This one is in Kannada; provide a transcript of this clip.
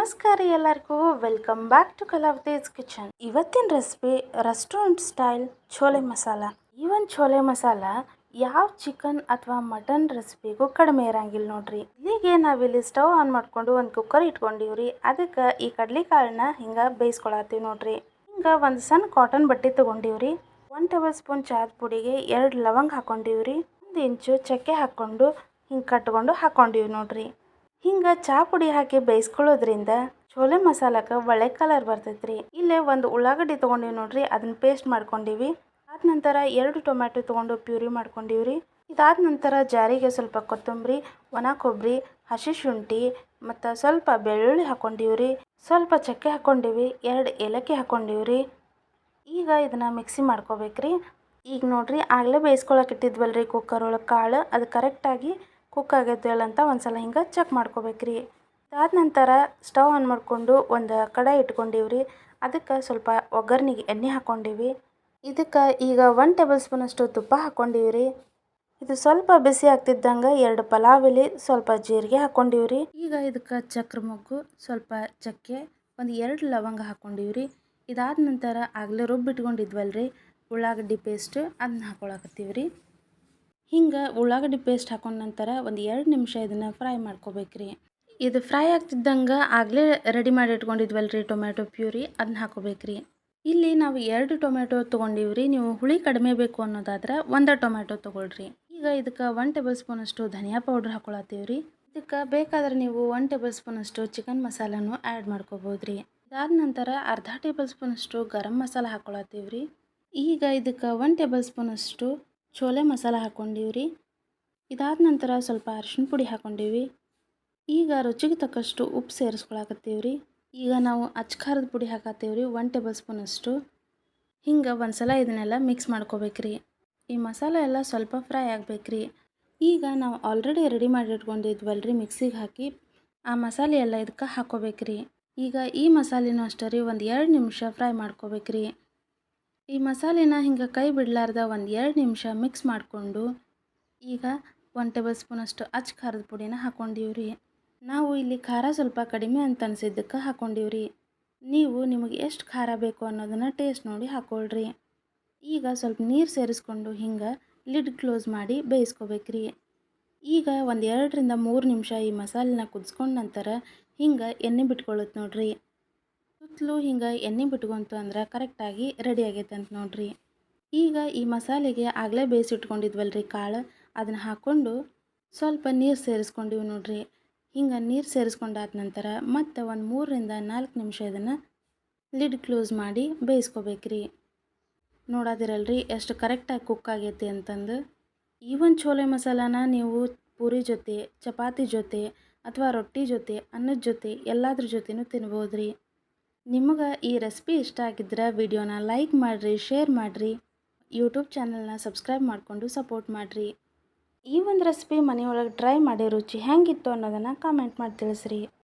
ನಮಸ್ಕಾರ ಎಲ್ಲರಿಗೂ welcome back to Kalavati's kitchen. ಇವತ್ತಿನ recipe restaurant style chole masala. ಈ ಒಂದು ಛೋಲೆ ಮಸಾಲ ಯಾವ ಚಿಕನ್ ಅಥವಾ ಮಟನ್ ರೆಸಿಪಿಗೂ ಕಡಿಮೆ ಇರಂಗಿಲ್ಲ ನೋಡ್ರಿ. ಇಲ್ಲಿಗೆ ನಾವಿಲ್ಲಿ ಸ್ಟವ್ ಆನ್ ಮಾಡ್ಕೊಂಡು ಒಂದು ಕುಕ್ಕರ್ ಇಟ್ಕೊಂಡಿವ್ರಿ. ಅದಕ್ಕೆ ಈ ಕಡ್ಲಿಕಾಳನ್ನ ಹಿಂಗೆ ಬೇಯಿಸ್ಕೊಳತ್ತೀವಿ ನೋಡ್ರಿ. ಹಿಂಗೆ ಒಂದು ಸಣ್ಣ ಕಾಟನ್ ಬಟ್ಟೆ ತೊಗೊಂಡಿವ್ರಿ. 1 ಟೇಬಲ್ ಸ್ಪೂನ್ ಚಾದ ಪುಡಿಗೆ 2 ಲವಂಗ ಹಾಕೊಂಡಿವ್ರಿ. 1 ಇಂಚು ಚಕ್ಕೆ ಹಾಕ್ಕೊಂಡು ಹಿಂಗೆ ಕಟ್ಕೊಂಡು ಹಾಕೊಂಡಿವಿ ನೋಡ್ರಿ. ಹಿಂಗೆ ಚಾ ಪುಡಿ ಹಾಕಿ ಬೇಯಿಸ್ಕೊಳ್ಳೋದ್ರಿಂದ ಛೋಲೆ ಮಸಾಲಕ್ಕೆ ಒಳ್ಳೆ ಕಲರ್ ಬರ್ತೈತ್ರಿ. ಇಲ್ಲೇ ಒಂದು ಉಳ್ಳಾಗಡ್ಡಿ ತೊಗೊಂಡಿವಿ ನೋಡ್ರಿ, ಅದನ್ನ ಪೇಸ್ಟ್ ಮಾಡ್ಕೊಂಡಿವಿ. ಆದ ನಂತರ 2 ಟೊಮ್ಯಾಟೊ ತೊಗೊಂಡು ಪ್ಯೂರಿ ಮಾಡ್ಕೊಂಡಿವ್ರಿ. ಇದಾದ ನಂತರ ಜಾರಿಗೆ ಸ್ವಲ್ಪ ಕೊತ್ತಂಬರಿ, ಒಣ ಕೊಬ್ಬರಿ, ಹಸಿ ಶುಂಠಿ ಮತ್ತು ಸ್ವಲ್ಪ ಬೆಳ್ಳುಳ್ಳಿ ಹಾಕೊಂಡಿವ್ರಿ. ಸ್ವಲ್ಪ ಚಕ್ಕೆ ಹಾಕೊಂಡಿವಿ, 2 ಏಲಕ್ಕಿ ಹಾಕೊಂಡಿವ್ರಿ. ಈಗ ಇದನ್ನ ಮಿಕ್ಸಿ ಮಾಡ್ಕೋಬೇಕ್ರಿ. ಈಗ ನೋಡ್ರಿ ಆಗಲೇ ಬೇಯಿಸ್ಕೊಳಕ್ಕೆ ಇಟ್ಟಿದ್ವಲ್ರಿ ಕುಕ್ಕರ್ ಒಳಗೆ ಕಾಳು, ಅದು ಕರೆಕ್ಟಾಗಿ ಕುಕ್ ಆಗೈತಿಲ್ಲ ಅಂತ ಒಂದ್ಸಲ ಹಿಂಗೆ ಚೆಕ್ ಮಾಡ್ಕೋಬೇಕ್ರಿ. ಅದಾದ ನಂತರ ಸ್ಟವ್ ಆನ್ ಮಾಡಿಕೊಂಡು ಒಂದು ಕಡಾಯಿ ಇಟ್ಕೊಂಡಿವ್ರಿ. ಅದಕ್ಕೆ ಸ್ವಲ್ಪ ಒಗ್ಗರ್ನಿಗೆ ಎಣ್ಣೆ ಹಾಕ್ಕೊಂಡಿವಿ. ಇದಕ್ಕೆ ಈಗ 1 ಟೇಬಲ್ ಸ್ಪೂನಷ್ಟು ತುಪ್ಪ ಹಾಕ್ಕೊಂಡಿವ್ರಿ. ಇದು ಸ್ವಲ್ಪ ಬಿಸಿ ಆಗ್ತಿದ್ದಂಗೆ 2 ಪಲಾವ್ ಎಲೆ, ಸ್ವಲ್ಪ ಜೀರಿಗೆ ಹಾಕ್ಕೊಂಡಿವ್ರಿ. ಈಗ ಇದಕ್ಕೆ ಚಕ್ರ ಮೊಗ್ಗು, ಸ್ವಲ್ಪ ಚಕ್ಕೆ, ಒಂದು 2 ಲವಂಗ ಹಾಕ್ಕೊಂಡಿವ್ರಿ. ಇದಾದ ನಂತರ ಆಗಲೇ ರುಬ್ಬಿಟ್ಕೊಂಡಿದ್ವಲ್ರಿ ಉಳ್ಳಾಗಡ್ಡಿ ಪೇಸ್ಟ್, ಅದನ್ನ ಹಾಕೊಳಕತ್ತೀವ್ರಿ. ಹಿಂಗೆ ಉಳ್ಳಾಗಡ್ಡಿ ಪೇಸ್ಟ್ ಹಾಕೊಂಡ ನಂತರ ಒಂದು 2 ನಿಮಿಷ ಇದನ್ನು ಫ್ರೈ ಮಾಡ್ಕೋಬೇಕ್ರಿ. ಇದು ಫ್ರೈ ಆಗ್ತಿದ್ದಂಗೆ ಆಗಲೇ ರೆಡಿ ಮಾಡಿ ಇಟ್ಕೊಂಡಿದ್ವಲ್ರಿ ಟೊಮ್ಯಾಟೊ ಪ್ಯೂರಿ, ಅದನ್ನ ಹಾಕೋಬೇಕ್ರಿ. ಇಲ್ಲಿ ನಾವು 2 ಟೊಮ್ಯಾಟೊ ತೊಗೊಂಡಿವ್ರಿ. ನೀವು ಹುಳಿ ಕಡಿಮೆ ಬೇಕು ಅನ್ನೋದಾದ್ರೆ 1 ಟೊಮ್ಯಾಟೊ ತೊಗೊಳ್ರಿ. ಈಗ ಇದಕ್ಕೆ 1 ಟೇಬಲ್ ಸ್ಪೂನಷ್ಟು ಧನಿಯಾ ಪೌಡ್ರ್ ಹಾಕೊಳತ್ತೀವ್ರಿ. ಇದಕ್ಕೆ ಬೇಕಾದ್ರೆ ನೀವು 1 ಟೇಬಲ್ ಸ್ಪೂನಷ್ಟು ಚಿಕನ್ ಮಸಾಲನೂ ಆ್ಯಡ್ ಮಾಡ್ಕೋಬೋದ್ರಿ. ಇದಾದ ನಂತರ ಅರ್ಧ ಟೇಬಲ್ ಸ್ಪೂನಷ್ಟು ಗರಂ ಮಸಾಲ ಹಾಕೊಳತ್ತೀವ್ರಿ. ಈಗ ಇದಕ್ಕೆ 1 ಟೇಬಲ್ ಸ್ಪೂನಷ್ಟು ಛೋಲೆ ಮಸಾಲ ಹಾಕ್ಕೊಂಡಿವ್ರಿ. ಇದಾದ ನಂತರ ಸ್ವಲ್ಪ ಅರಿಶಿನ ಪುಡಿ ಹಾಕ್ಕೊಂಡಿವಿ. ಈಗ ರುಚಿಗೆ ತಕ್ಕಷ್ಟು ಉಪ್ಪು ಸೇರಿಸ್ಕೊಳಕತ್ತೀವ್ರಿ. ಈಗ ನಾವು ಅಚ್ಕಾರದ ಪುಡಿ ಹಾಕತ್ತೀವ್ರಿ 1 ಟೇಬಲ್ ಸ್ಪೂನಷ್ಟು. ಹಿಂಗೆ ಒಂದ್ಸಲ ಇದನ್ನೆಲ್ಲ ಮಿಕ್ಸ್ ಮಾಡ್ಕೋಬೇಕ್ರಿ. ಈ ಮಸಾಲ ಎಲ್ಲ ಸ್ವಲ್ಪ ಫ್ರೈ ಆಗಬೇಕ್ರಿ. ಈಗ ನಾವು ಆಲ್ರೆಡಿ ರೆಡಿ ಮಾಡಿ ಇಟ್ಕೊಂಡಿದ್ವಲ್ರಿ ಮಿಕ್ಸಿಗೆ ಹಾಕಿ, ಆ ಮಸಾಲೆ ಎಲ್ಲ ಇದಕ್ಕೆ ಹಾಕ್ಕೋಬೇಕ್ರಿ. ಈಗ ಈ ಮಸಾಲೆನೂ ಅಷ್ಟೇ ರೀ ಒಂದು 2 ನಿಮಿಷ ಫ್ರೈ ಮಾಡ್ಕೋಬೇಕ್ರಿ. ಈ ಮಸಾಲೆನ ಹಿಂಗೆ ಕೈ ಬಿಡಲಾರ್ದ ಒಂದು 2 ನಿಮಿಷ ಮಿಕ್ಸ್ ಮಾಡಿಕೊಂಡು ಈಗ 1 ಟೇಬಲ್ ಸ್ಪೂನಷ್ಟು ಅಚ್ಚ ಖಾರದ ಪುಡಿನ ಹಾಕ್ಕೊಂಡಿವ್ರಿ. ನಾವು ಇಲ್ಲಿ ಖಾರ ಸ್ವಲ್ಪ ಕಡಿಮೆ ಅಂತ ಅನಿಸಿದ್ದಕ್ಕೆ ಹಾಕ್ಕೊಂಡಿವ್ರಿ. ನೀವು ನಿಮಗೆ ಎಷ್ಟು ಖಾರ ಬೇಕು ಅನ್ನೋದನ್ನು ಟೇಸ್ಟ್ ನೋಡಿ ಹಾಕ್ಕೊಳ್ರಿ. ಈಗ ಸ್ವಲ್ಪ ನೀರು ಸೇರಿಸ್ಕೊಂಡು ಹಿಂಗೆ ಲಿಡ್ ಕ್ಲೋಸ್ ಮಾಡಿ ಬೇಯಿಸ್ಕೋಬೇಕ್ರಿ. ಈಗ ಒಂದು 2 ರಿಂದ 3 ನಿಮಿಷ ಈ ಮಸಾಲೆನ ಕುದಿಸ್ಕೊಂಡ ನಂತರ ಹಿಂಗೆ ಎಣ್ಣೆ ಬಿಟ್ಕೊಳ್ಳುತ್ತೆ ನೋಡ್ರಿ. ಸುತ್ತಲೂ ಹಿಂಗೆ ಎಣ್ಣೆ ಬಿಟ್ಕೊಂತು ಅಂದ್ರೆ ಕರೆಕ್ಟಾಗಿ ರೆಡಿ ಆಗೈತೆ ಅಂತ ನೋಡ್ರಿ. ಈಗ ಈ ಮಸಾಲೆಗೆ ಆಗಲೇ ಬೇಯಿಸಿಟ್ಕೊಂಡಿದ್ವಲ್ರಿ ಕಾಳು, ಅದನ್ನು ಹಾಕ್ಕೊಂಡು ಸ್ವಲ್ಪ ನೀರು ಸೇರಿಸ್ಕೊಂಡಿವಿ ನೋಡ್ರಿ. ಹಿಂಗೆ ನೀರು ಸೇರಿಸ್ಕೊಂಡಾದ ನಂತರ ಮತ್ತೆ ಒಂದು 3 ರಿಂದ 4 ನಿಮಿಷ ಇದನ್ನು ಲಿಡ್ ಕ್ಲೋಸ್ ಮಾಡಿ ಬೇಯಿಸ್ಕೋಬೇಕ್ರಿ. ನೋಡೋದಿರಲ್ರಿ ಎಷ್ಟು ಕರೆಕ್ಟಾಗಿ ಕುಕ್ ಆಗೈತಿ ಅಂತಂದು. ಈ ಒಂದು ಛೋಲೆ ಮಸಾಲಾನ ನೀವು ಪೂರಿ ಜೊತೆ, ಚಪಾತಿ ಜೊತೆ ಅಥವಾ ರೊಟ್ಟಿ ಜೊತೆ, ಅನ್ನದ ಜೊತೆ ಎಲ್ಲದ್ರ ಜೊತೆನೂ ತಿನ್ಬೋದ್ರಿ. ನಿಮಗೆ ಈ ರೆಸಿಪಿ ಇಷ್ಟ ಆಗಿದ್ರೆ ವಿಡಿಯೋನ ಲೈಕ್ ಮಾಡಿರಿ, ಶೇರ್ ಮಾಡಿರಿ, ಯೂಟ್ಯೂಬ್ ಚಾನಲ್ನ ಸಬ್ಸ್ಕ್ರೈಬ್ ಮಾಡಿಕೊಂಡು ಸಪೋರ್ಟ್ ಮಾಡಿರಿ. ಈ ಒಂದು ರೆಸಿಪಿ ಮನೆಯೊಳಗೆ ಟ್ರೈ ಮಾಡಿ ರುಚಿ ಹೆಂಗಿತ್ತು ಅನ್ನೋದನ್ನು ಕಾಮೆಂಟ್ ಮಾಡಿ ತಿಳಿಸ್ರಿ.